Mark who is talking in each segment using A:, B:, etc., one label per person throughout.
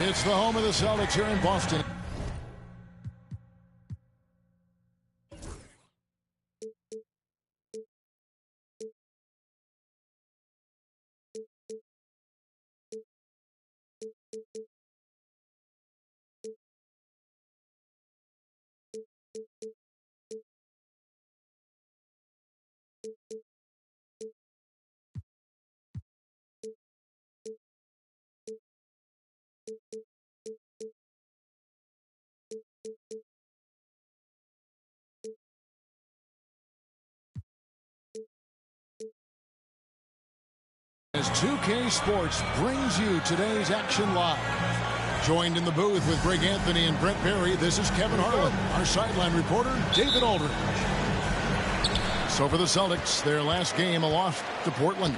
A: It's the home of the Celtics here in Boston. As 2K Sports brings you today's action live. Joined in the booth with Greg Anthony and Brent Perry, this is Kevin Harlan. Our sideline reporter, David Aldridge. So for the Celtics, their last game, a loss to Portland.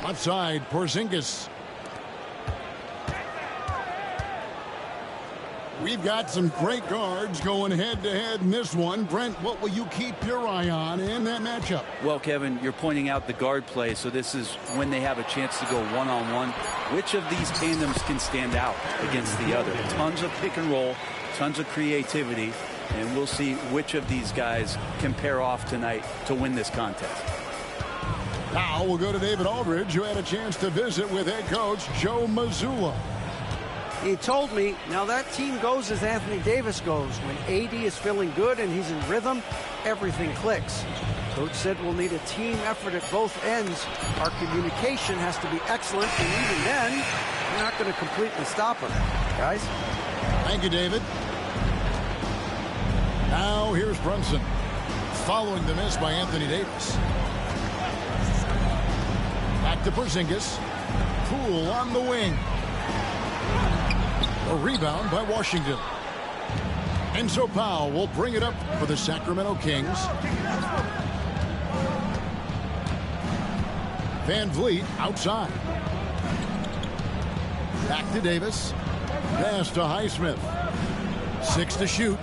A: Left side, Porzingis. We've got some great guards going head-to-head in this one. Brent, what will you keep your eye on in that matchup?
B: Well, Kevin, you're pointing out the guard play, so this is when they have a chance to go one-on-one. Which of these tandems can stand out against the other? Tons of pick and roll, tons of creativity, and we'll see which of these guys can pair off tonight to win this contest.
A: Now we'll go to David Aldridge, who had a chance to visit with head coach Joe Mazzulla.
C: He told me, now that team goes as Anthony Davis goes. When AD is feeling good and he's in rhythm, everything clicks. Coach said we'll need a team effort at both ends. Our communication has to be excellent, and even then, we're not going to completely stop him. Guys?
A: Thank you, David. Now here's Brunson, following the miss by Anthony Davis. Back to Porzingis. Poole on the wing. A rebound by Washington. Enzo Powell will bring it up for the Sacramento Kings. Van Vliet outside. Back to Davis. Pass to Highsmith. 6 to shoot.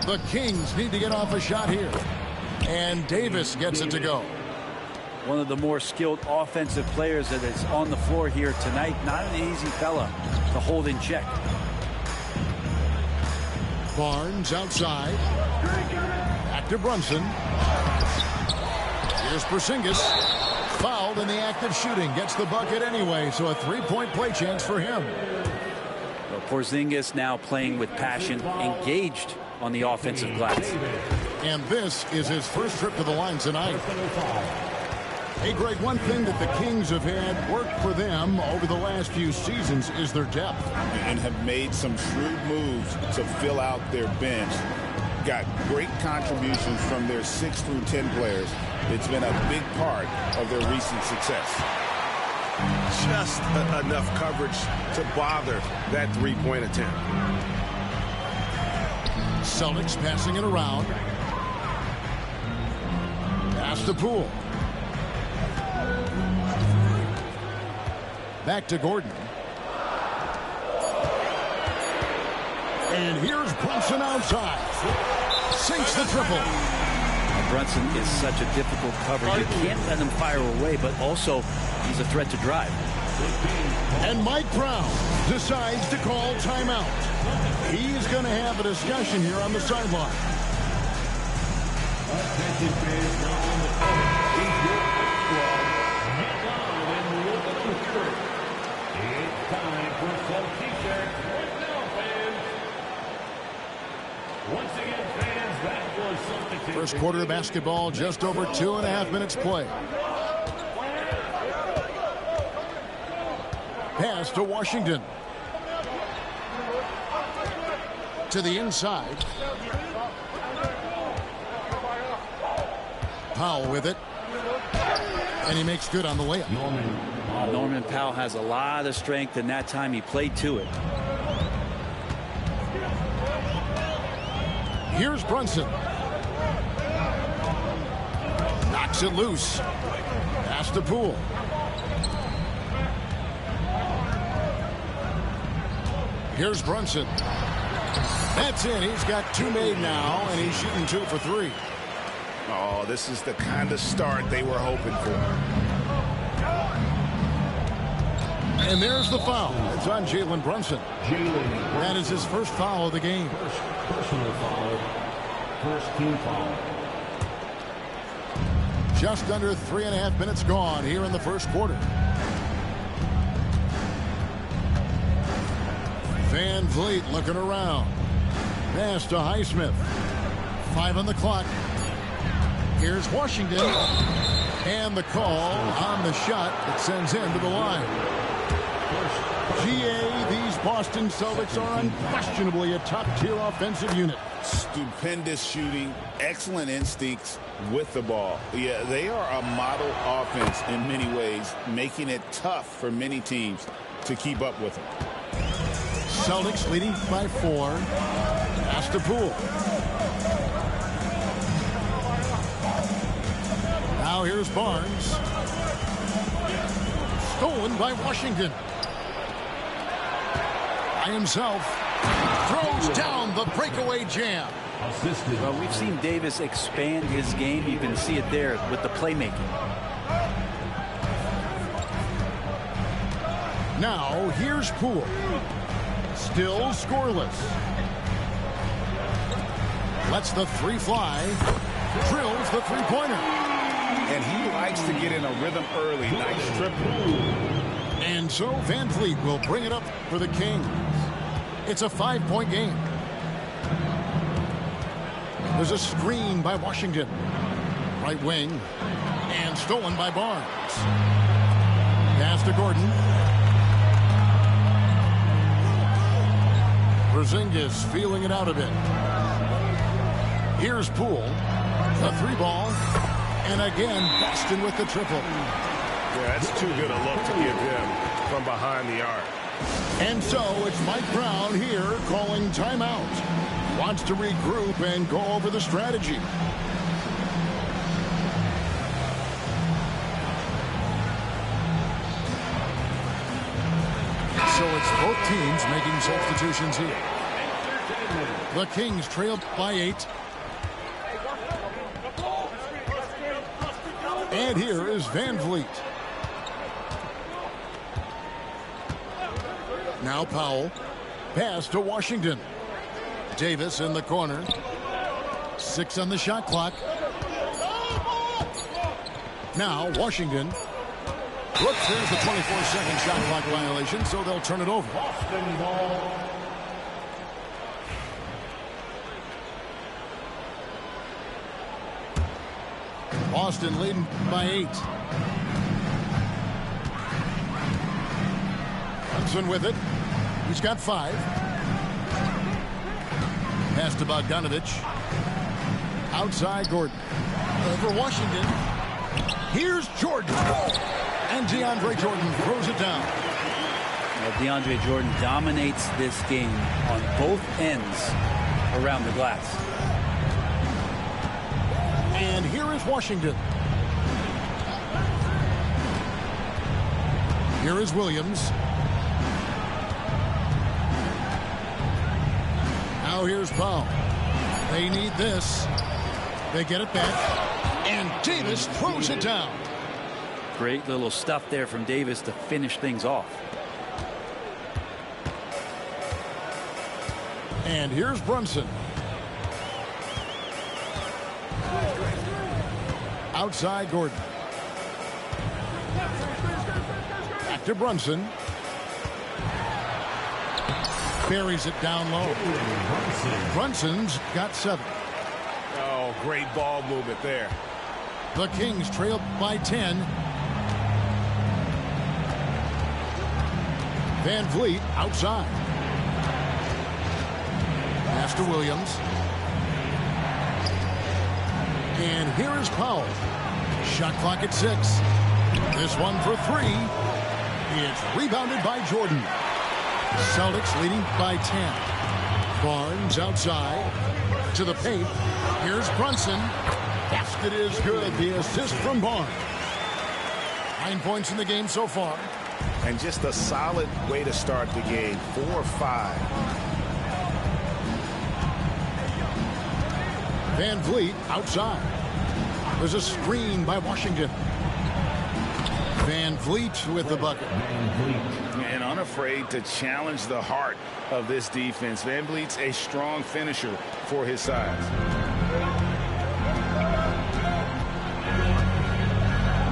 A: The Kings need to get off a shot here. And Davis gets it to go.
B: One of the more skilled offensive players that is on the floor here tonight. Not an easy fella to hold in check.
A: Barnes outside. Back to Brunson. Here's Porzingis. Fouled in the act of shooting. Gets the bucket anyway, so a three-point play chance for him.
B: Well, Porzingis now playing with passion, engaged on the offensive glass.
A: And this is his first trip to the line tonight. Hey, Greg, one thing that the Kings have had work for them over the last few seasons is their depth.
D: And have made some shrewd moves to fill out their bench. Got great contributions from their 6 through 10 players. It's been a big part of their recent success.
E: Just enough coverage to bother that three-point attempt.
A: Celtics passing it around. Pass to Poole. Back to Gordon. And here's Brunson outside. Sinks the triple.
B: Brunson is such a difficult cover. You can't let him fire away, but also he's a threat to drive.
A: And Mike Brown decides to call timeout. He's going to have a discussion here on the sideline. First quarter of basketball, just over 2.5 minutes play. Pass to Washington. To the inside. Powell with it. And he makes good on the layup.
B: Norman Powell has a lot of strength, and that time he played to it.
A: Here's Brunson. Knocks it loose. Pass to Poole. Here's Brunson. That's in. He's got 2 made now, and he's shooting 2 for 3.
E: Oh, this is the kind of start they were hoping for.
A: And there's the foul. It's on Jalen Brunson. That is his first foul of the game.
F: Personal foul. First team foul.
A: Just under 3.5 minutes gone here in the first quarter. Van Vliet looking around. Pass to Highsmith. 5 on the clock. Here's Washington. And the call on the shot that sends him to the line. GA, these Boston Celtics are unquestionably a top-tier offensive unit.
D: Stupendous shooting, excellent instincts with the ball. Yeah, they are a model offense in many ways, making it tough for many teams to keep up with them.
A: Celtics leading by 4. Pass to Poole. Now here's Barnes. Stolen by Washington. By himself. Throws down the breakaway jam.
B: Well, we've seen Davis expand his game. You can see it there with the playmaking.
A: Now here's Poole. Still scoreless. Lets the 3 fly. Drills the 3-pointer.
D: And he likes to get in a rhythm early. Nice triple.
A: And so Van Vliet will bring it up for the Kings. It's a 5-point game. There's a screen by Washington. Right wing. And stolen by Barnes. Pass to Gordon. Porzingis feeling it out a bit. Here's Poole. The 3-ball. And again, Boston with the triple.
E: Yeah, that's too good a look to give him from behind the arc.
A: And so it's Mike Brown here calling timeout. Wants to regroup and go over the strategy. So it's both teams making substitutions here. The Kings trailed by 8. And here is Van Vliet. Now Powell. Pass to Washington. Davis in the corner. 6 on the shot clock. Now Washington. Whoops, there's the 24-second shot clock violation, so they'll turn it over.
F: Boston ball.
A: Boston leading by 8. Brunson with it. He's got 5. Pass to Bogdanovich. Outside Gordon. Over Washington. Here's Jordan. And DeAndre Jordan throws it down.
B: Well, DeAndre Jordan dominates this game on both ends around the glass.
A: And here is Washington. Here is Williams. Now here's Powell. They need this. They get it back. And Davis throws it down.
B: Great little stuff there from Davis to finish things off.
A: And here's Brunson. Outside Gordon. Back to Brunson. Buries it down low. Brunson's got 7.
E: Oh, great ball movement there.
A: The Kings trail by 10. Van Vliet outside. Pass to Williams. And here is Powell. Shot clock at 6. This one for 3. It's rebounded by Jordan. Celtics leading by 10. Barnes outside to the paint. Here's Brunson. Basket is good. The assist from Barnes. 9 points in the game so far.
D: And just a solid way to start the game. 4-5.
A: Van Vliet outside. There's a screen by Washington. Van Vliet with the bucket.
D: And unafraid to challenge the heart of this defense. Van Vliet's a strong finisher for his size.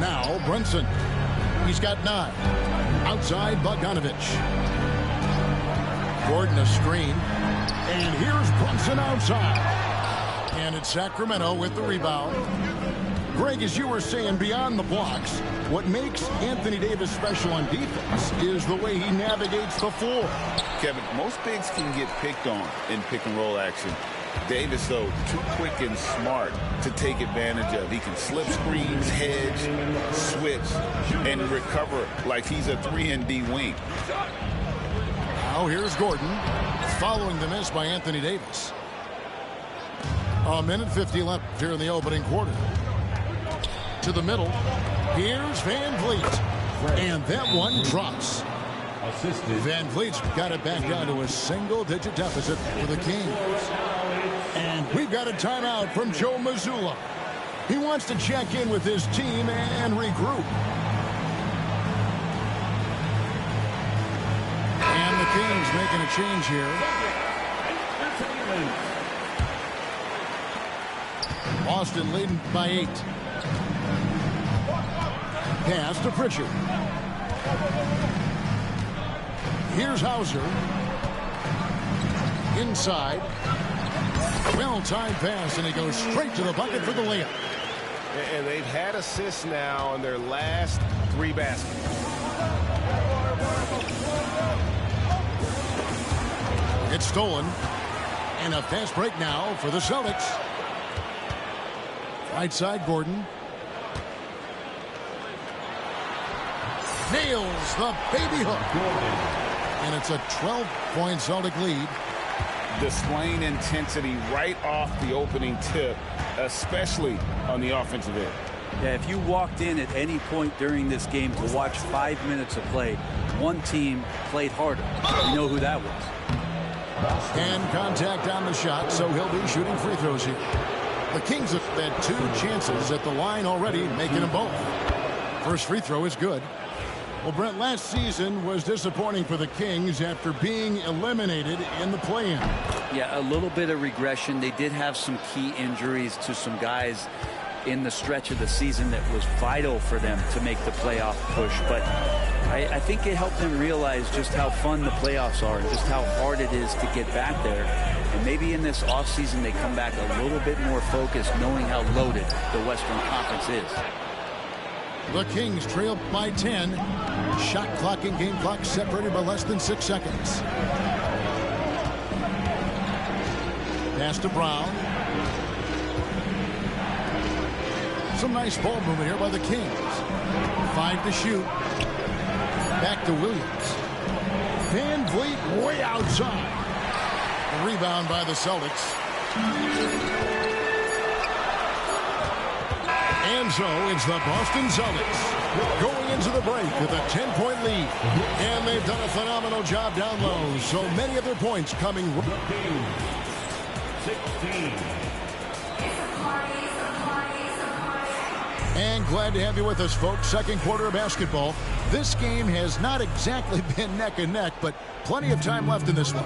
A: Now Brunson. He's got 9. Outside Bogdanovich. Gordon a screen. And here's Brunson outside. And it's Sacramento with the rebound. Greg, as you were saying, beyond the blocks, what makes Anthony Davis special on defense is the way he navigates the floor.
D: Kevin, most bigs can get picked on in pick-and-roll action. Davis, though, too quick and smart to take advantage of. He can slip screens, hedge, switch, and recover like he's a 3-and-D wing.
A: Now here's Gordon following the miss by Anthony Davis. 1:50 left here in the opening quarter. To the middle. Here's Van Vliet. And that one drops. Van Vliet's got it back down to a single-digit deficit for the Kings. And we've got a timeout from Joe Mazzulla. He wants to check in with his team and regroup. And the Kings making a change here. Boston leading by 8. Pass to Pritchard. Here's Hauser. Inside. Well-timed pass, and he goes straight to the bucket for the layup.
E: And they've had assists now in their last 3 baskets.
A: It's stolen. And a fast break now for the Celtics. Right side, Gordon. Nails the baby hook. And it's a 12-point Celtic lead.
D: Displaying intensity right off the opening tip, especially on the offensive end.
B: Yeah, if you walked in at any point during this game to watch 5 minutes of play, one team played harder. You know who that was.
A: And contact on the shot, so he'll be shooting free throws here. The Kings have had 2 chances at the line already, making them both. First free throw is good. Well, Brent, last season was disappointing for the Kings after being eliminated in the play-in.
B: Yeah, a little bit of regression. They did have some key injuries to some guys in the stretch of the season that was vital for them to make the playoff push. But I think it helped them realize just how fun the playoffs are and just how hard it is to get back there. And maybe in this offseason they come back a little bit more focused, knowing how loaded the Western Conference is.
A: The Kings trail by 10. Shot clock and game clock separated by less than 6 seconds. Pass to Brown. Some nice ball movement here by the Kings. 5 to shoot. Back to Williams. Van Vliet way outside. A rebound by the Celtics. And so it's the Boston Celtics going into the break with a 10-point lead. And they've done a phenomenal job down low. So many of their points coming.
F: 16.
A: And glad to have you with us, folks. Second quarter of basketball. This game has not exactly been neck and neck, but plenty of time left in this one.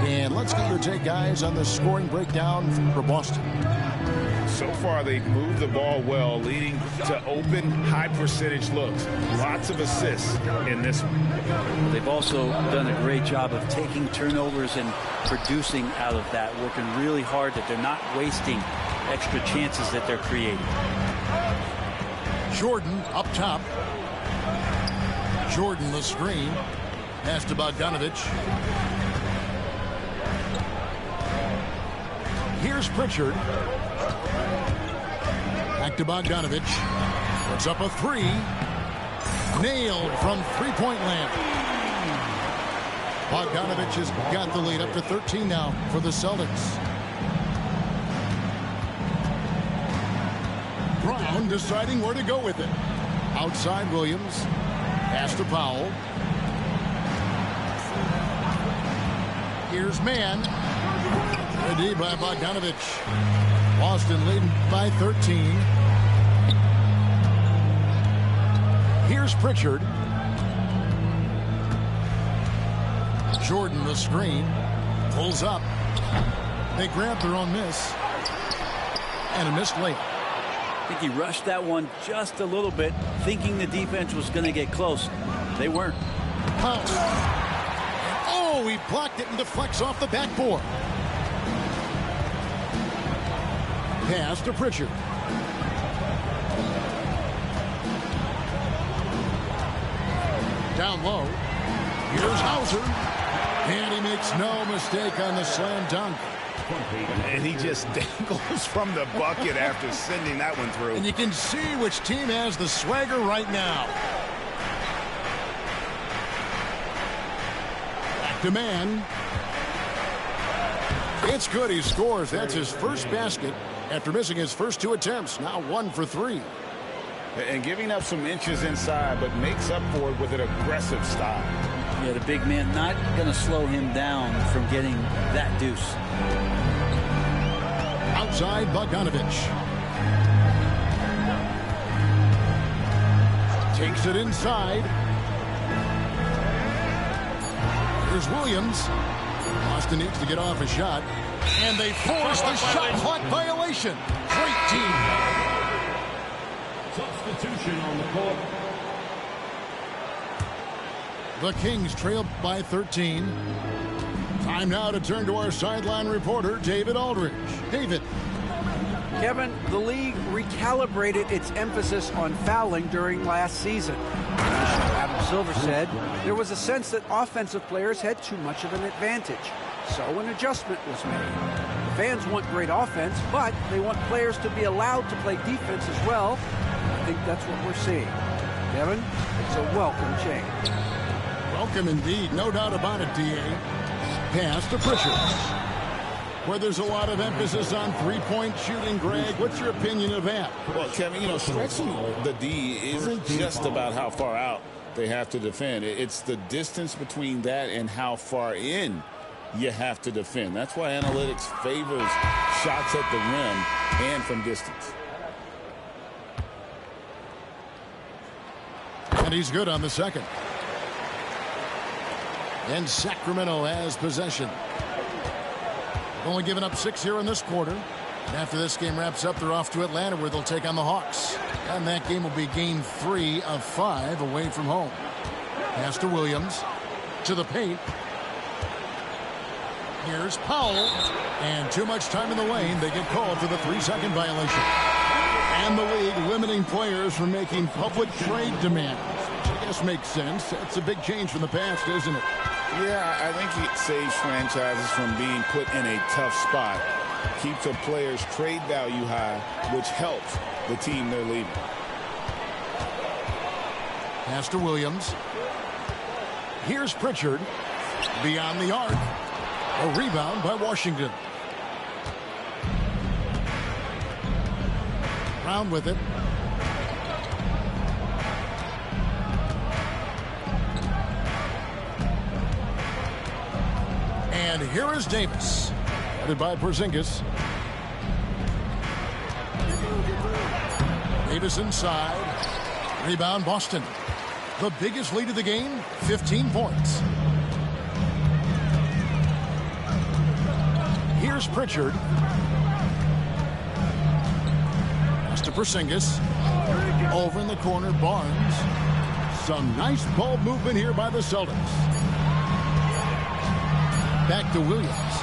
A: And let's get your take, guys, on the scoring breakdown for Boston.
D: So far, they've moved the ball well, leading to open, high-percentage looks. Lots of assists in this one.
B: They've also done a great job of taking turnovers and producing out of that, working really hard that they're not wasting extra chances that they're creating.
A: Jordan up top. Jordan the screen. Pass to Bogdanovich. Here's Pritchard. Back to Bogdanovich. Puts up a three. Nailed from three-point land. Bogdanovich has got the lead up to 13 now for the Celtics. Brown deciding where to go with it. Outside Williams. Pass to Powell. Here's Mann. Ready by Bogdanovich. Boston leading by 13. Here's Pritchard. Jordan the screen. Pulls up. They grab their own miss. And a missed layup.
B: I think he rushed that one just a little bit, thinking the defense was going to get close. They weren't.
A: Powell. Oh, he blocked it and deflects off the backboard. Pass to Pritchard. Down low. Here's Hauser. And he makes no mistake on the slam dunk.
D: And he just dangles from the bucket after sending that one through.
A: And you can see which team has the swagger right now. Back to Mann. It's good. He scores. That's his first basket after missing his first 2 attempts. Now 1 for 3.
D: And giving up some inches inside, but makes up for it with an aggressive style.
B: Yeah, the big man not going to slow him down from getting that deuce.
A: Outside Bogdanovich. Takes it inside. Here's Williams. Boston needs to get off a shot. And they force the shot clock violation. Great team.
F: Substitution on the court.
A: The Kings trail by 13. Time now to turn to our sideline reporter, David Aldridge. David.
C: Kevin, the league recalibrated its emphasis on fouling during last season. Adam Silver said there was a sense that offensive players had too much of an advantage. So an adjustment was made. The fans want great offense, but they want players to be allowed to play defense as well. I think that's what we're seeing. Kevin, it's a welcome change.
A: Welcome indeed, no doubt about it, D.A. Pass to Pritchard. Where there's a lot of emphasis on three-point shooting, Greg. What's your opinion of that?
D: Well, Kevin, stretching the D isn't just about how far out they have to defend. It's the distance between that and how far in you have to defend. That's why analytics favors shots at the rim and from distance.
A: And he's good on the second. And Sacramento has possession. Only given up 6 here in this quarter. And after this game wraps up, they're off to Atlanta where they'll take on the Hawks. And that game will be game 3 of 5 away from home. Pass to Williams. To the paint. Here's Powell. And too much time in the lane. They get called for the 3-second violation. And the league limiting players from making public trade demands, which I guess makes sense. That's a big change from the past, isn't it?
D: Yeah, I think it saves franchises from being put in a tough spot. Keeps a player's trade value high, which helps the team they're leaving.
A: Pass to Williams. Here's Pritchard. Beyond the arc. A rebound by Washington. Brown with it. And here is Davis. Headed by Porzingis. Davis inside. Rebound Boston. The biggest lead of the game, 15 points. Here's Pritchard. Pass to Porzingis. Over in the corner, Barnes. Some nice ball movement here by the Celtics. Back to Williams.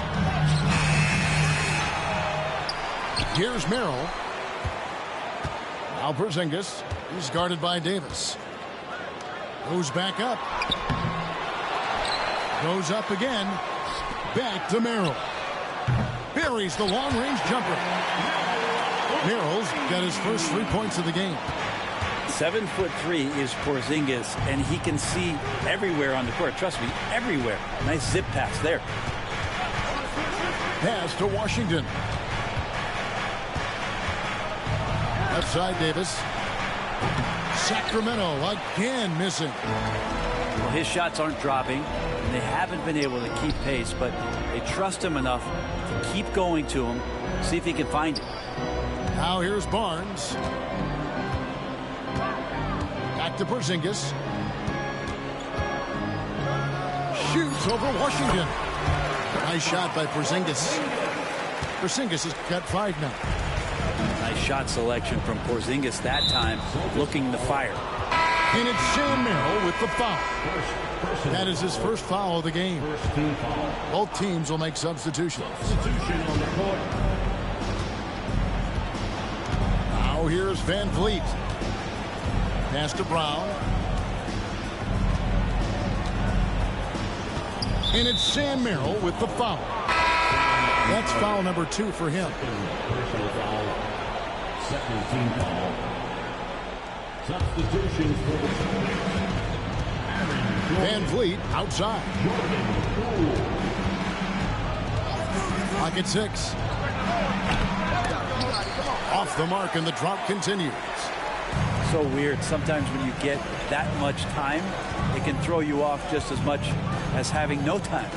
A: Here's Merrill. Now Porzingis. He's guarded by Davis. Goes back up. Goes up again. Back to Merrill. Buries the long-range jumper. Merrill's got his first 3 points of the game.
B: 7'3" is Porzingis, and he can see everywhere on the court. Trust me, everywhere. Nice zip pass there.
A: Pass to Washington. Left side, Davis. Sacramento again missing.
B: Well, his shots aren't dropping, and they haven't been able to keep pace, but they trust him enough to keep going to him, see if he can find it.
A: Now here's Barnes. Back to Porzingis. Shoots over Washington. Nice shot by Porzingis. Porzingis has got 5 now.
B: Nice shot selection from Porzingis that time, looking to fire.
A: And it's Sam Merrill with the foul. That is his first foul of the game. Both teams will make substitutions. Now here's Van Vliet. Pass to Brown. And it's Sam Merrill with the foul. That's foul number 2 for him.
F: Second team foul. Substitutions for the
A: Van Vliet outside. Clock at 6. Off the mark, and the drop continues.
B: So weird. Sometimes when you get that much time, it can throw you off just as much as having no time.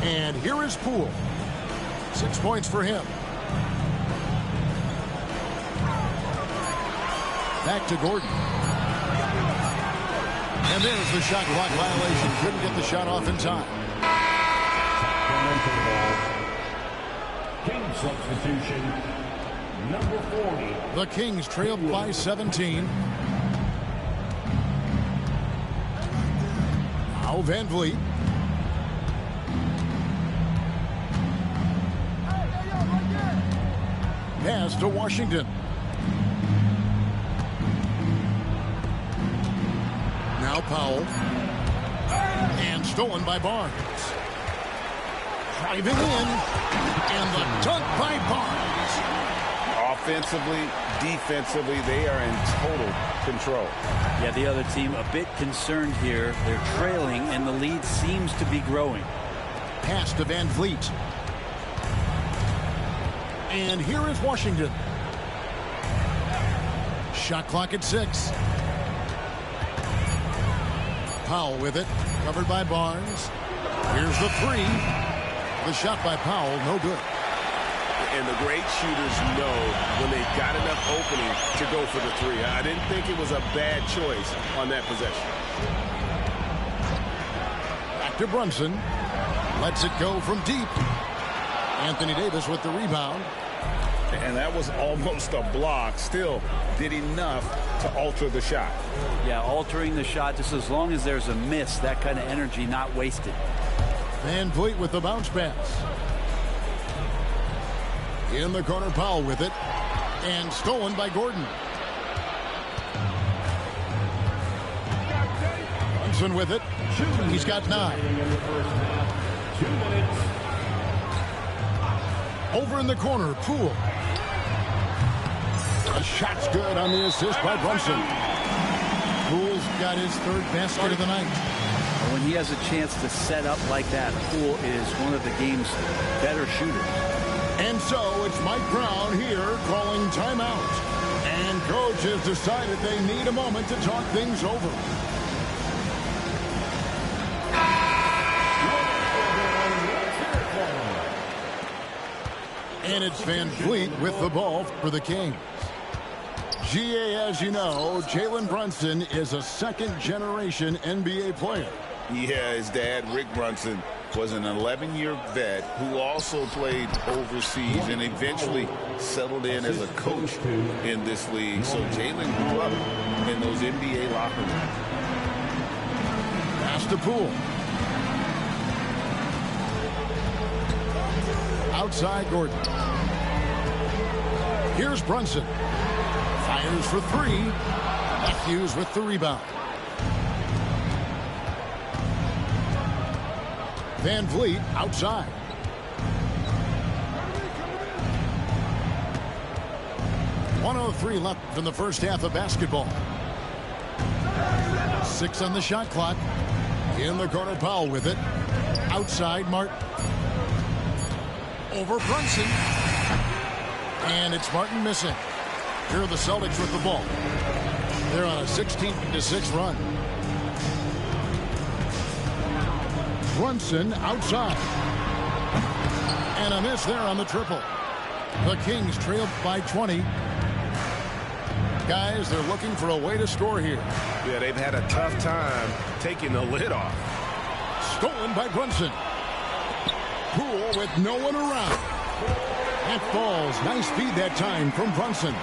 A: And here is Poole. 6 points for him. Back to Gordon. And there's the shot clock violation. Couldn't get the shot off in time.
F: King substitution, number 40.
A: The Kings trailed by 17. Now Van Vliet. Pass to Washington. Now Powell. And stolen by Barnes. Driving in. And the dunk by Barnes.
D: Offensively, defensively, they are in total control.
B: Yeah, the other team a bit concerned here. They're trailing, and the lead seems to be growing.
A: Pass to Van Vliet. And here is Washington. Shot clock at 6. Powell with it. Covered by Barnes. Here's the 3. The shot by Powell, no good.
E: And the great shooters know when they've got enough opening to go for the 3. I didn't think it was a bad choice on that possession.
A: Back to Brunson. Lets it go from deep. Anthony Davis with the rebound.
D: And that was almost a block. Still did enough to alter the shot.
B: Yeah, altering the shot just as long as there's a miss, that kind of energy not wasted.
A: Van Vliet with the bounce pass. In the corner, Powell with it. And stolen by Gordon. Brunson with it. He's got 9.
F: 2 minutes.
A: Over in the corner, Poole. A shot's good on the assist by Brunson. Poole's got his 3rd basket of the night.
B: When he has a chance to set up like that, Poole is one of the game's better shooters.
A: And so it's Mike Brown here calling timeout. And coach has decided they need a moment to talk things over. And it's Van Fleet with the ball for the Kings. GA, as you know, Jalen Brunson is a 2nd-generation NBA player.
D: Yeah, his dad, Rick Brunson, was an 11-year vet who also played overseas and eventually settled in as a coach in this league. So Jalen grew up in those NBA locker rooms.
A: Pass to Poole. Outside Gordon. Here's Brunson. Fires for 3. Matthews with the rebound. Van Vliet outside. .103 left in the first half of basketball. 6 on the shot clock. In the corner, Powell with it. Outside, Martin. Over Brunson. And it's Martin missing. Here are the Celtics with the ball. They're on a 16-6 run. Brunson outside. And a miss there on the triple. The Kings trail by 20. Guys, they're looking for a way to score here.
E: Yeah, they've had a tough time taking the lid off.
A: Stolen by Brunson. Poole with no one around. That falls. Nice feed that time from Brunson.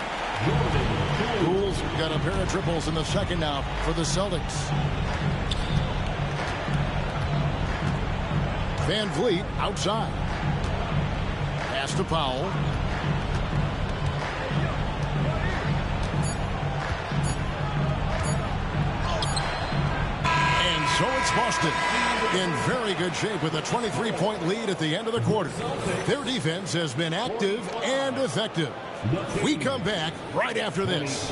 A: Poole's got a pair of triples in the second now for the Celtics. Van Vliet outside. Pass to Powell. And so it's Boston in very good shape with a 23-point lead at the end of the quarter. Their defense has been active and effective. We come back right after this.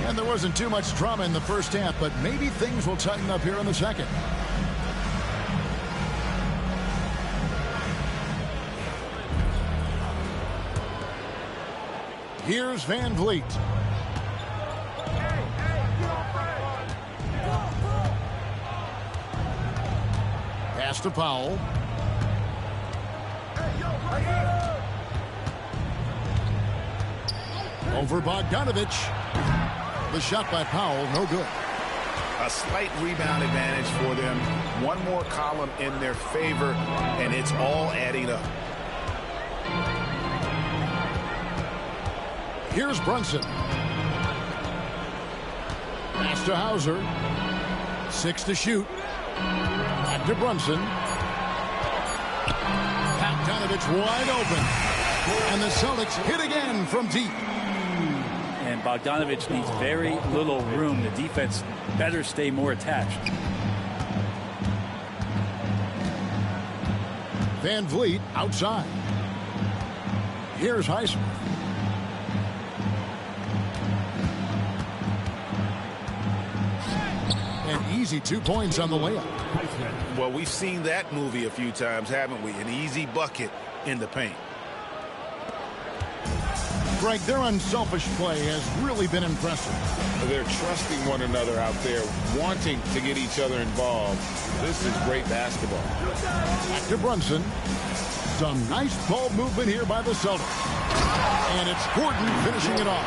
A: And there wasn't too much drama in the first half, but maybe things will tighten up here in the second. Here's Van Vliet. Pass to Powell. Over Bogdanovich. The shot by Powell, no good.
D: A slight rebound advantage for them. One more column in their favor, and it's all adding up.
A: Here's Brunson. Pass to Hauser. 6 to shoot. Back to Brunson. Bogdanovich wide open. And the Celtics hit again from deep.
B: And Bogdanovich needs very little room. The defense better stay more attached.
A: Van Vliet outside. Here's Highsmith. An easy 2 points on the layup.
D: Well, we've seen that movie a few times, haven't we? An easy bucket in the paint.
A: Greg, their unselfish play has really been impressive.
D: They're trusting one another out there, wanting to get each other involved. This is great basketball.
A: Back to Brunson. Some nice ball movement here by the Celtics. And it's Gordon finishing it off.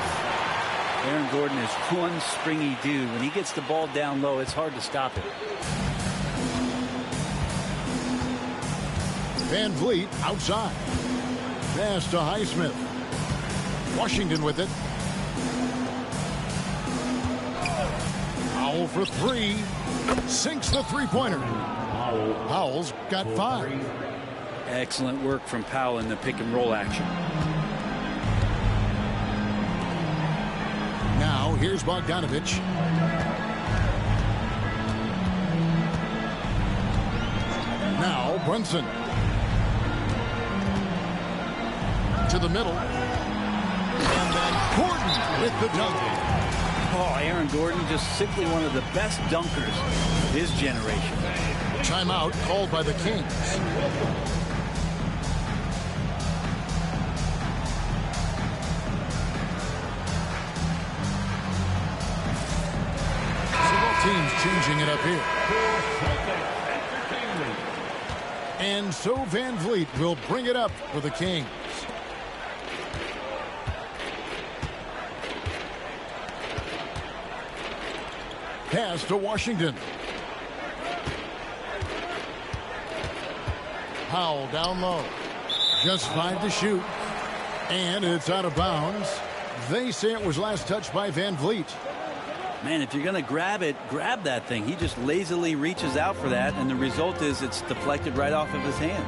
B: Aaron Gordon is one springy dude. When he gets the ball down low, it's hard to stop it.
A: Van Vliet outside. Pass to Highsmith. Washington with it. Powell for 3. sinks the three-pointer. Powell's got 5.
B: Excellent work from Powell in the pick and roll action.
A: Now here's Bogdanovich. Now Brunson. To the middle. And then Gordon with the dunk.
B: Oh, Aaron Gordon just simply one of the best dunkers of his generation.
A: Timeout called by the Kings. Several teams changing it up here. And so Van Vliet will bring it up for the Kings. Pass to Washington. Powell down low. Just 5 to shoot. And it's out of bounds. They say it was last touched by Van Vliet.
B: Man, if you're going to grab it, grab that thing. He just lazily reaches out for that, and the result is it's deflected right off of his hand.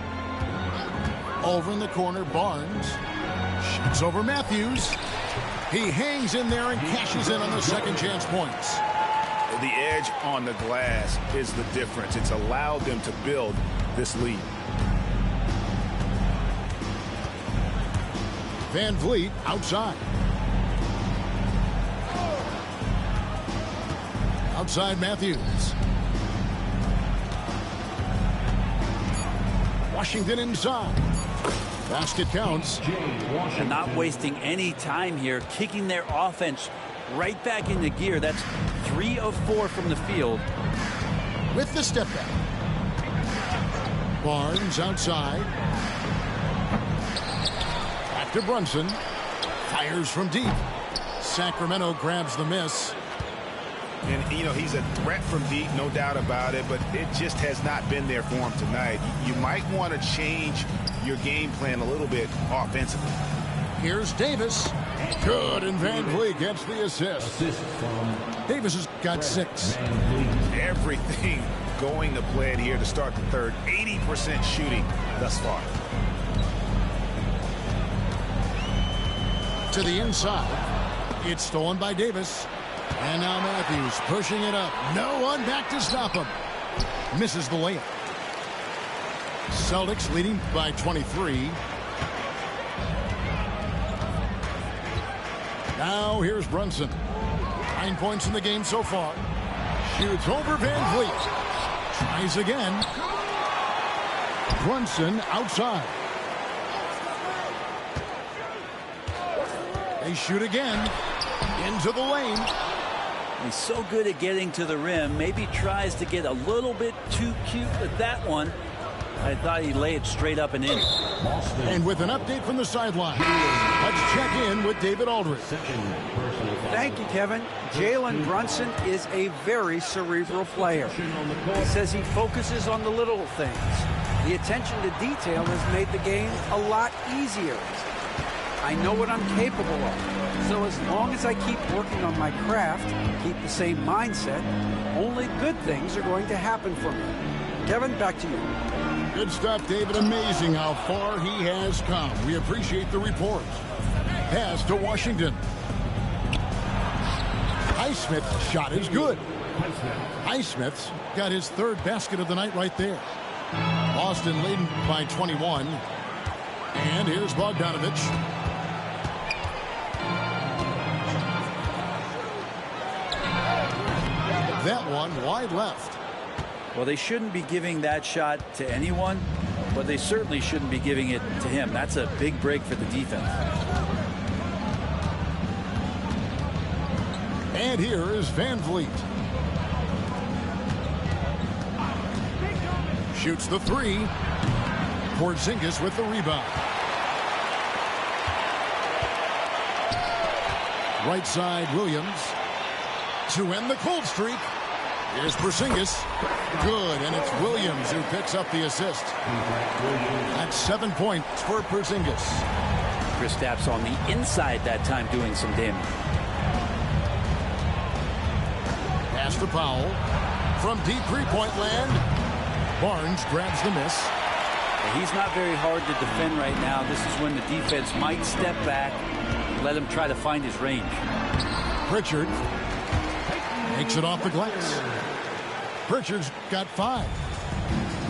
A: Over in the corner, Barnes. Shoots over Matthews. He hangs in there and cashes in on the second chance points.
D: The edge on the glass is the difference. It's allowed them to build this lead.
A: Van Vliet outside. Outside Matthews. Washington inside. Basket counts.
B: And not wasting any time here, kicking their offense right back into gear. That's 3 of 4 from the field.
A: With the step back. Barnes outside. Back to Brunson. Fires from deep. Sacramento grabs the miss.
D: And, you know, he's a threat from deep, no doubt about it, but it just has not been there for him tonight. You might want to change your game plan a little bit offensively.
A: Here's Davis. Good, and Van Vliet gets the assist. Davis has got 6.
D: Everything going to plan here to start the third. 80% shooting thus far.
A: To the inside. It's stolen by Davis. And now Matthews pushing it up. No one back to stop him. Misses the layup. Celtics leading by 23. Now here's Brunson. 9 points in the game so far. Shoots over Van Vliet. Tries again. Brunson outside. They shoot again. Into the lane.
B: He's so good at getting to the rim. Maybe tries to get a little bit too cute with that one. I thought he'd lay it straight up and in.
A: And with an update from the sideline, let's check in with David Aldridge.
C: Thank you, Kevin. Jalen Brunson is a very cerebral player. He says he focuses on the little things. The attention to detail has made the game a lot easier. I know what I'm capable of. So as long as I keep working on my craft, keep the same mindset, only good things are going to happen for me. Kevin, back to you.
A: Good stuff, David. Amazing how far he has come. We appreciate the report. Pass to Washington. Highsmith's shot is good. Highsmith's got his 3rd basket of the night right there. Boston leading by 21. And here's Bogdanovich. That one wide left.
B: Well, they shouldn't be giving that shot to anyone, but they certainly shouldn't be giving it to him. That's a big break for the defense.
A: And here is Van Vliet. Shoots the 3. Porzingis with the rebound. Right side, Williams. To end the cold streak. Here's Porzingis. Good, and it's Williams who picks up the assist. That's 7 points for Porzingis.
B: Kristaps on the inside that time doing some damage.
A: Pass to Powell. from deep three-point land. Barnes grabs the miss.
B: He's not very hard to defend right now. This is when the defense might step back and let him try to find his range.
A: Pritchard makes it off the glass. Pritchard's got 5.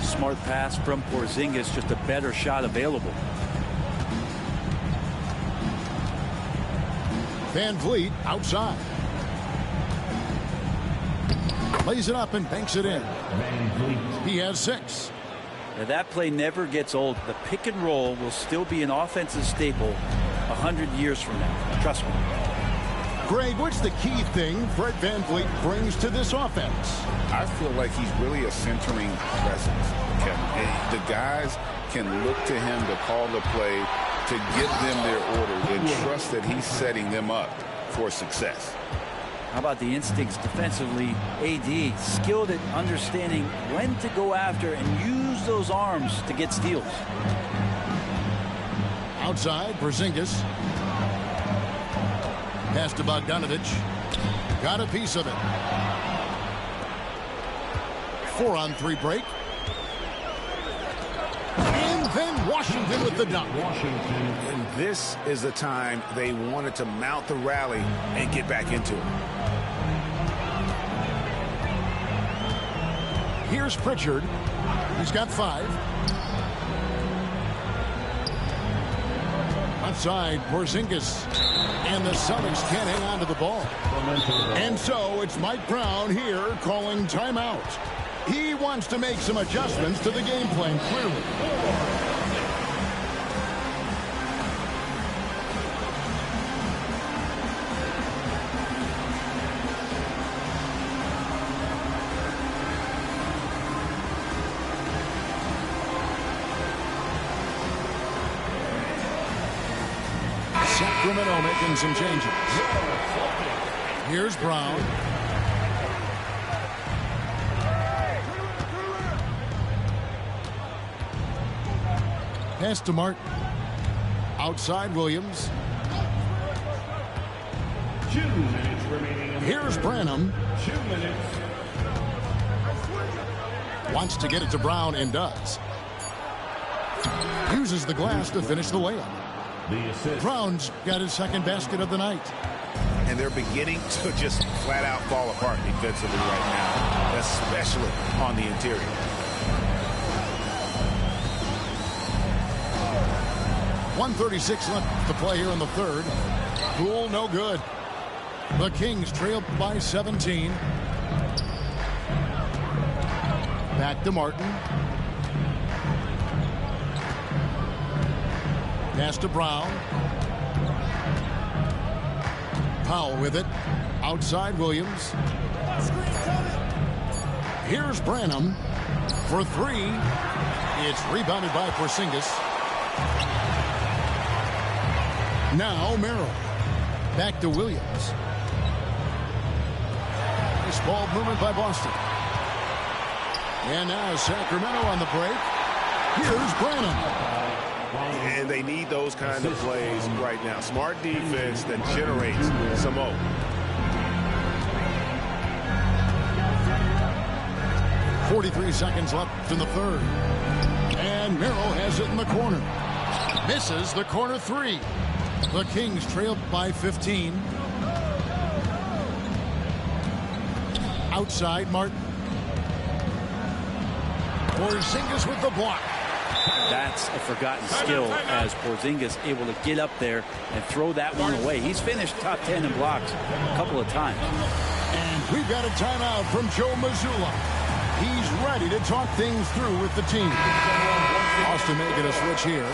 B: Smart pass from Porzingis, just a better shot available.
A: Van Vliet outside. Lays it up and banks it in. He has 6.
B: Now that play never gets old. The pick and roll will still be an offensive staple 100 years from now. Trust me.
A: Greg, what's the key thing Fred Van Vliet brings to this offense?
D: I feel like he's really a centering presence, Kevin. And the guys can look to him to call the play, to give them their orders, and trust that he's setting them up for success.
B: How about the instincts defensively? AD, skilled at understanding when to go after and use those arms to get steals.
A: Outside, Porzingis. Pass to Bogdanovich. Got a piece of it. 4-on-3 break. And then Washington with the dunk.
E: And this is the time they wanted to mount the rally and get back into it.
A: Here's Pritchard. He's got 5. Outside, Porzingis. And the Celtics can't hang on to the ball. And so it's Mike Brown here calling timeout. He wants to make some adjustments to the game plan, clearly. Sacramento making some changes. Here's Brown. Pass to Martin. Outside Williams.
F: 2 minutes remaining.
A: Here's Branham.
F: 2 minutes.
A: Wants to get it to Brown and does. Uses the glass to finish the layup. Brown's got his second basket of the night.
E: And they're beginning to just flat out fall apart defensively right now, especially on the interior.
A: .136 left to play here in the third. Poole no good. The Kings trail by 17. Back to Martin. Pass to Brown. Powell with it. Outside Williams. Here's Branham for 3. It's rebounded by Porzingis. Now Merrill. Back to Williams. Nice ball movement by Boston. And now Sacramento on the break. Here's Branham.
E: And they need those kind of plays right now. Smart defense that generates some hope.
A: .43 seconds left in the third. And Merrill has it in the corner. Misses the corner 3. The Kings trail by 15. Outside Martin. Porzingis with the block.
B: That's a forgotten skill as Porzingis able to get up there and throw that one away. He's finished top 10 in blocks a couple of times.
A: And we've got a timeout from Joe Mazzulla. He's ready to talk things through with the team. Austin making a switch here.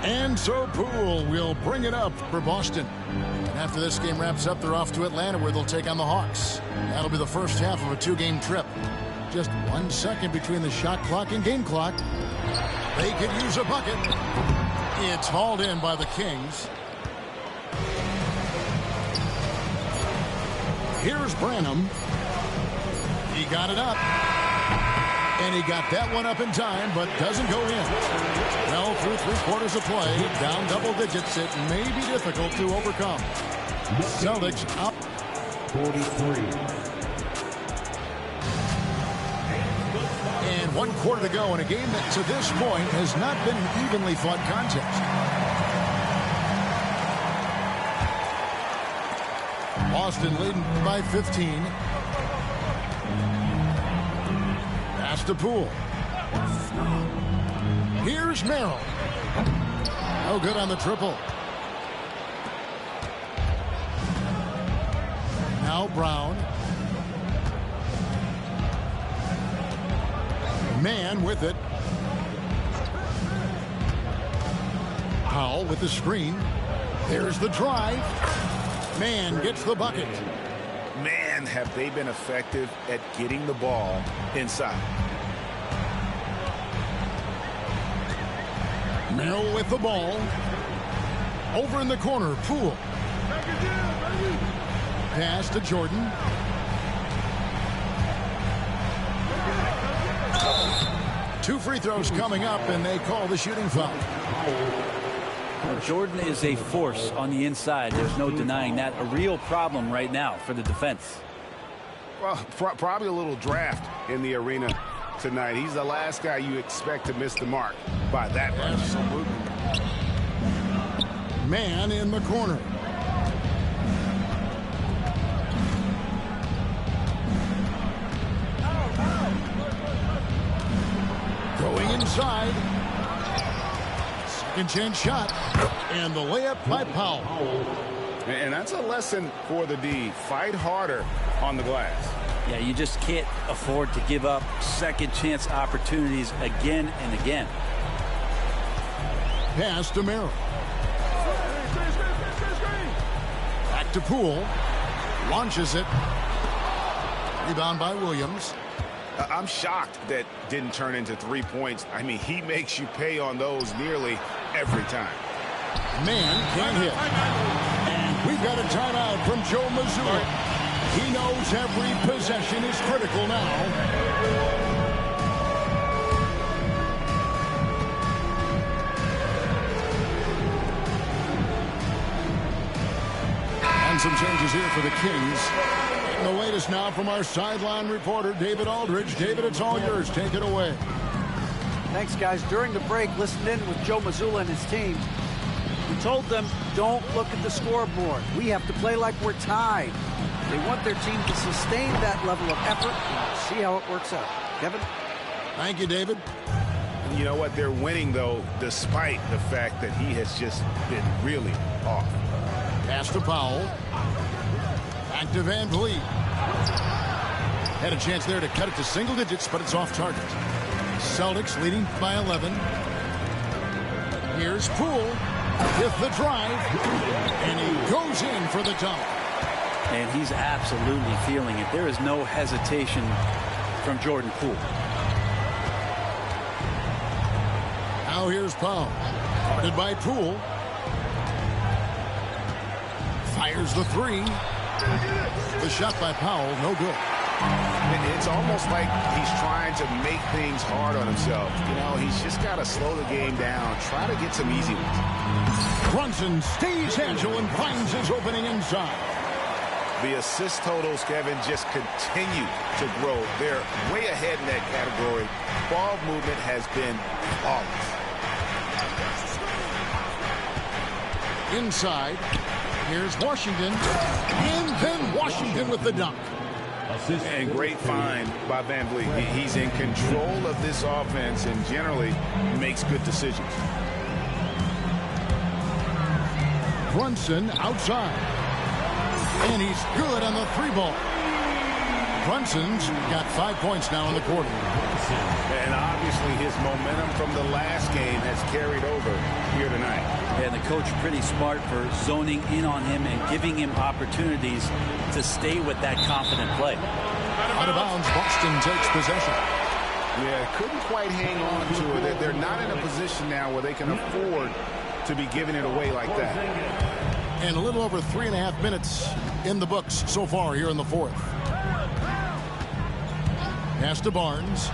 A: And so Poole will bring it up for Boston. And after this game wraps up, they're off to Atlanta where they'll take on the Hawks. That'll be the first half of a 2-game trip. Just 1 second between the shot clock and game clock. They could use a bucket. It's hauled in by the Kings. Here's Branham. He got it up. And he got that one up in time, but doesn't go in. Well, through 3/4 of play, down double digits, it may be difficult to overcome. Celtics out.
F: 43.
A: And 1 quarter to go in a game that to this point has not been an evenly fought contest. Boston leading by 15. Pass to Poole. Here's Merrill. No good on the triple. Now Brown. Man with it. Powell with the screen. There's the drive. Man gets the bucket.
D: Man, have they been effective at getting the ball inside.
A: Merrill with the ball. Over in the corner, Poole. Pass to Jordan. Two free throws coming up, and they call the shooting foul.
B: Jordan is a force on the inside. There's no denying that. A real problem right now for the defense.
E: Well, probably a little draft in the arena tonight. He's the last guy you expect to miss the mark by that much.
A: Absolutely. Man in the corner. Going inside. Second chance shot. And the layup by Powell.
E: And that's a lesson for the D. Fight harder on the glass.
B: Yeah, you just can't afford to give up second chance opportunities again and again.
A: Pass to Merrill. Back to Poole. Launches it. Rebound by Williams.
E: I'm shocked that didn't turn into 3 points. I mean, he makes you pay on those nearly every time.
A: Man can't hit. And we've got a timeout from Joe Mazzulla. He knows every possession is critical now. And some changes here for the Kings. And the latest now from our sideline reporter, David Aldridge. David, it's all yours. Take it away.
C: Thanks, guys. During the break, listen in with Joe Mazzulla and his team. We told them, don't look at the scoreboard. We have to play like we're tied. They want their team to sustain that level of effort and see how it works out. Kevin?
A: Thank you, David.
E: You know what? They're winning, though, despite the fact that he has just been really off.
A: Pass to Powell. Back to Van Vliet. Had a chance there to cut it to single digits, but it's off target. Celtics leading by 11. Here's Poole with the drive. And he goes in for the dunk.
B: And he's absolutely feeling it. There is no hesitation from Jordan Poole.
A: Now here's Powell. Guarded by Poole. Fires the three. The shot by Powell, no good.
E: It's almost like he's trying to make things hard on himself. You know, he's just got to slow the game down, try to get some easy ones.
A: Brunson stays agile and finds his opening inside.
E: The assist totals, Kevin, just continue to grow. They're way ahead in that category. Ball movement has been flawless.
A: Inside. Here's Washington. And then Washington with the dunk.
E: And great find by Van Vliet. He's in control of this offense and generally makes good decisions.
A: Brunson outside. And he's good on the three ball. Brunson's got 5 points now in the quarter.
E: And obviously his momentum from the last game has carried over here tonight.
B: And the coach pretty smart for zoning in on him and giving him opportunities to stay with that confident play.
A: Out of bounds, Boston takes possession.
E: Yeah, couldn't quite hang on to it. They're not in a position now where they can afford to be giving it away like that.
A: And a little over 3.5 minutes in the books so far here in the fourth. Pass to Barnes.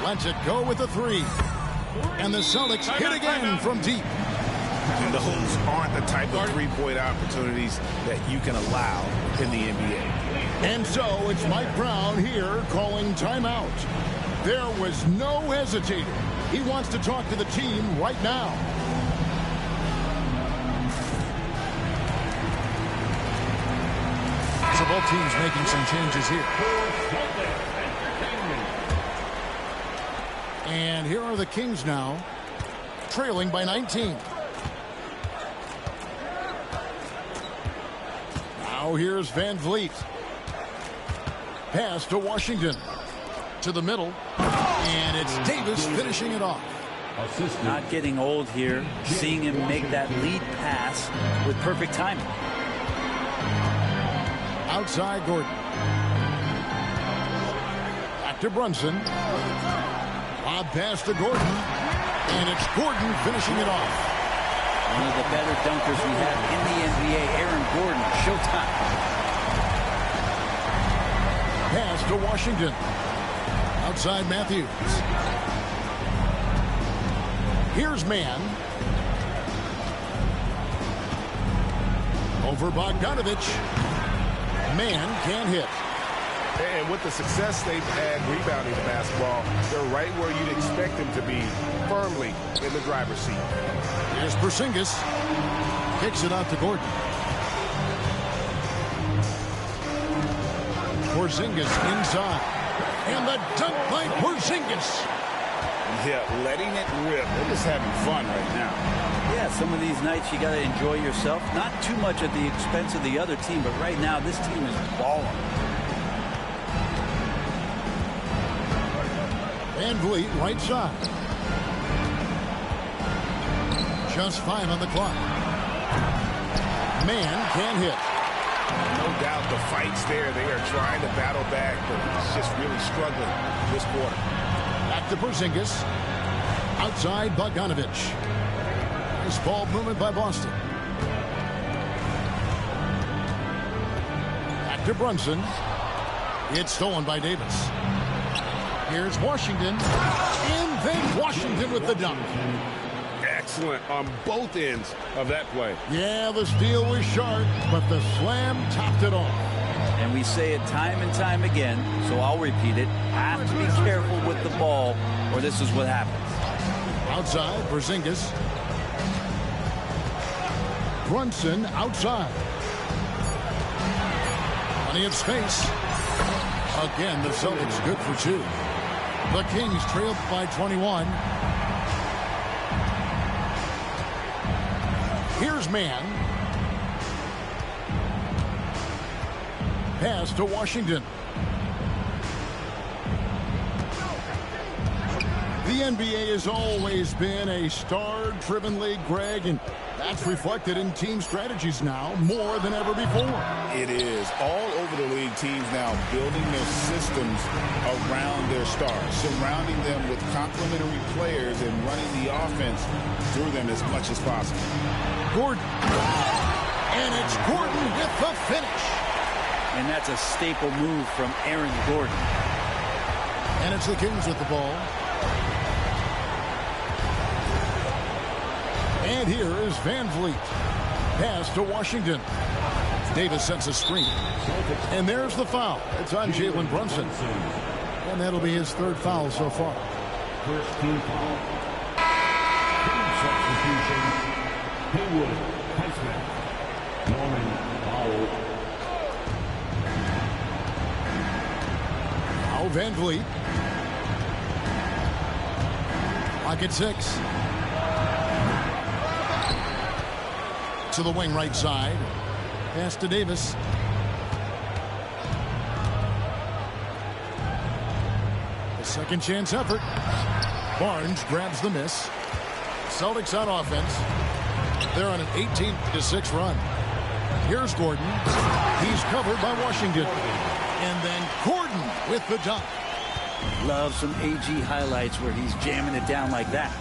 A: Lets it go with the three. And the Celtics hit again from deep.
D: And those aren't the type of three-point opportunities that you can allow in the NBA.
A: And so it's Mike Brown here calling timeout. There was no hesitating. He wants to talk to the team right now. So both teams making some changes here. And here are the Kings now, trailing by 19. Now here's Van Vliet. Pass to Washington. To the middle. And it's Davis finishing it off.
B: Not getting old here. Seeing him make that lead pass with perfect timing.
A: Outside Gordon. Back to Brunson. Lob pass to Gordon. And it's Gordon finishing it off.
B: One of the better dunkers we have in the NBA, Aaron Gordon. Showtime.
A: Pass to Washington. Outside Matthews. Here's Mann. Over Bogdanovich. Mann can't hit.
E: And with the success they've had rebounding the basketball, they're right where you'd expect them to be, firmly in the driver's seat.
A: Here's Porzingis. Kicks it out to Gordon. Porzingis inside. And the dunk by Porzingis.
D: Yeah, letting it rip. They're just having fun right now.
B: Yeah, some of these nights you got to enjoy yourself. Not too much at the expense of the other team, but right now this team is balling.
A: Van Vliet right side. Just 5 on the clock. Mann can't hit.
E: No doubt the fight's there. They are trying to battle back, but it's just really struggling this quarter.
A: Back to Porzingis. Outside Bogdanovich. Nice ball movement by Boston. Back to Brunson. It's stolen by Davis. Here's Washington. And then Washington with the dunk.
E: Excellent on both ends of that play.
A: Yeah, the steal was sharp, but the slam topped it off.
B: And we say it time and time again, so I'll repeat it. Have to be careful with the ball, or this is what happens.
A: Outside, Porzingis. Brunson outside. Plenty of space. Again, the Celtics good for 2. The Kings trailed by 21. Here's Mann. Pass to Washington. The NBA has always been a star-driven league, Greg, and that's reflected in team strategies now more than ever before.
D: It is. All over the league, teams now building their systems around their stars, surrounding them with complementary players and running the offense through them as much as possible.
A: Gordon. And it's Gordon with the finish.
B: And that's a staple move from Aaron Gordon.
A: And it's the Kings with the ball. And here is Van Vliet. Pass to Washington. Davis sets a screen. And there's the foul. It's on Jalen Brunson. And that'll be his 3rd foul so far.
F: First team foul. Team substitution. Haywood, Heisman. Norman Powell.
A: Now Van Vliet. Clock at 6. To the wing right side. Pass to Davis. A second chance effort. Barnes grabs the miss. Celtics on offense. They're on an 18-6 run. Here's Gordon. He's covered by Washington. And then Gordon with the dunk.
B: Love some AG highlights where he's jamming it down like that.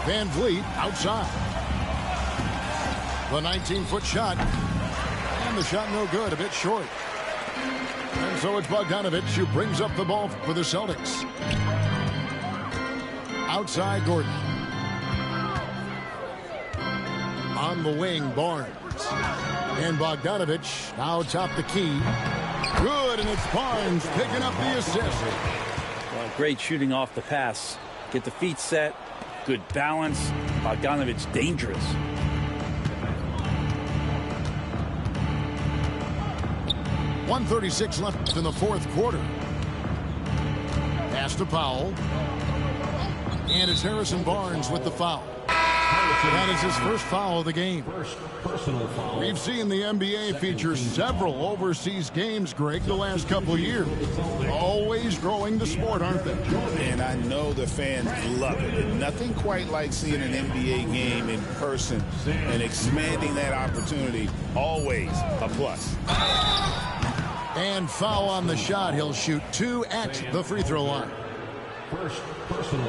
A: Van Vliet outside. The 19-foot shot. And the shot no good, a bit short. And so it's Bogdanovich who brings up the ball for the Celtics. Outside Gordon. On the wing, Barnes. And Bogdanovich now top the key. Good, and it's Barnes picking up the assist.
B: Well, great shooting off the pass. Get the feet set. Good balance. Bogdanovich dangerous.
A: .136 left in the fourth quarter. Pass to Powell. And it's Harrison Barnes with the foul. That is his first foul of the game.
F: Personal foul.
A: We've seen the NBA feature several overseas games, Greg, the last couple of years. Always growing the sport, aren't they?
D: And I know the fans love it. And nothing quite like seeing an NBA game in person and expanding that opportunity. Always a plus.
A: And foul on the shot. He'll shoot 2 at the free throw line.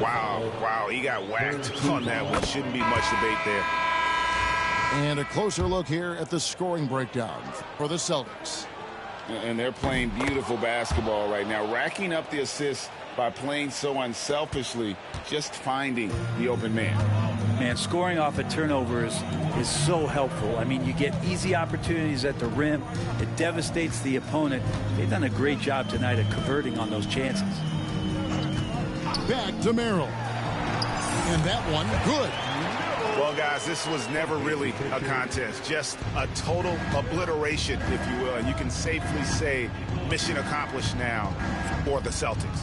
E: Wow, he got whacked on that one. Shouldn't be much debate there.
A: And a closer look here at the scoring breakdown for the Celtics.
D: And they're playing beautiful basketball right now, racking up the assists by playing so unselfishly, just finding the open man.
B: Man, scoring off of turnovers is so helpful. I mean, you get easy opportunities at the rim. It devastates the opponent. They've done a great job tonight of converting on those chances.
A: Back to Merrill. And that one, good.
E: Well, guys, this was never really a contest. Just a total obliteration, if you will. And you can safely say mission accomplished now for the Celtics.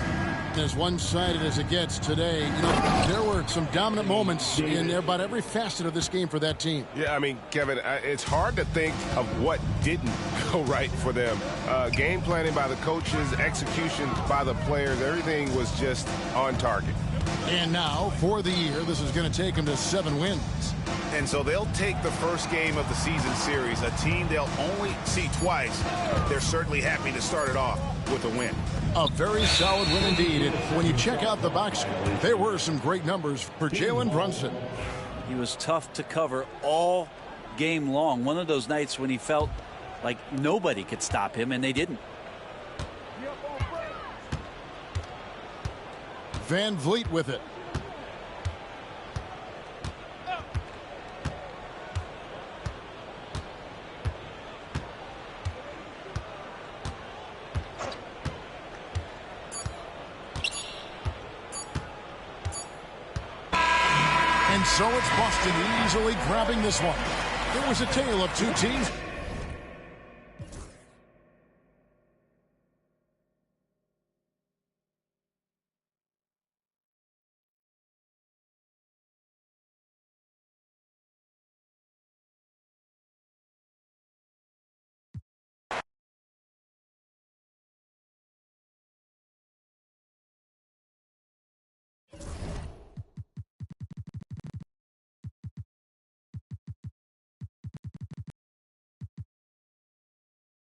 A: As one-sided as it gets today, you know, there were some dominant moments in about every facet of this game for that team.
E: Yeah, I mean, Kevin, it's hard to think of what didn't go right for them. Game planning by the coaches, execution by the players, everything was just on target.
A: And now, for the year, this is going to take them to 7 wins.
E: And so they'll take the first game of the season series, a team they'll only see twice. They're certainly happy to start it off with a win.
A: A very solid win indeed. And when you check out the box score, there were some great numbers for Jalen Brunson.
B: He was tough to cover all game long. One of those nights when he felt like nobody could stop him, and they didn't.
A: Van Vliet with it. And so it's Boston easily grabbing this one. It was a tale of two teams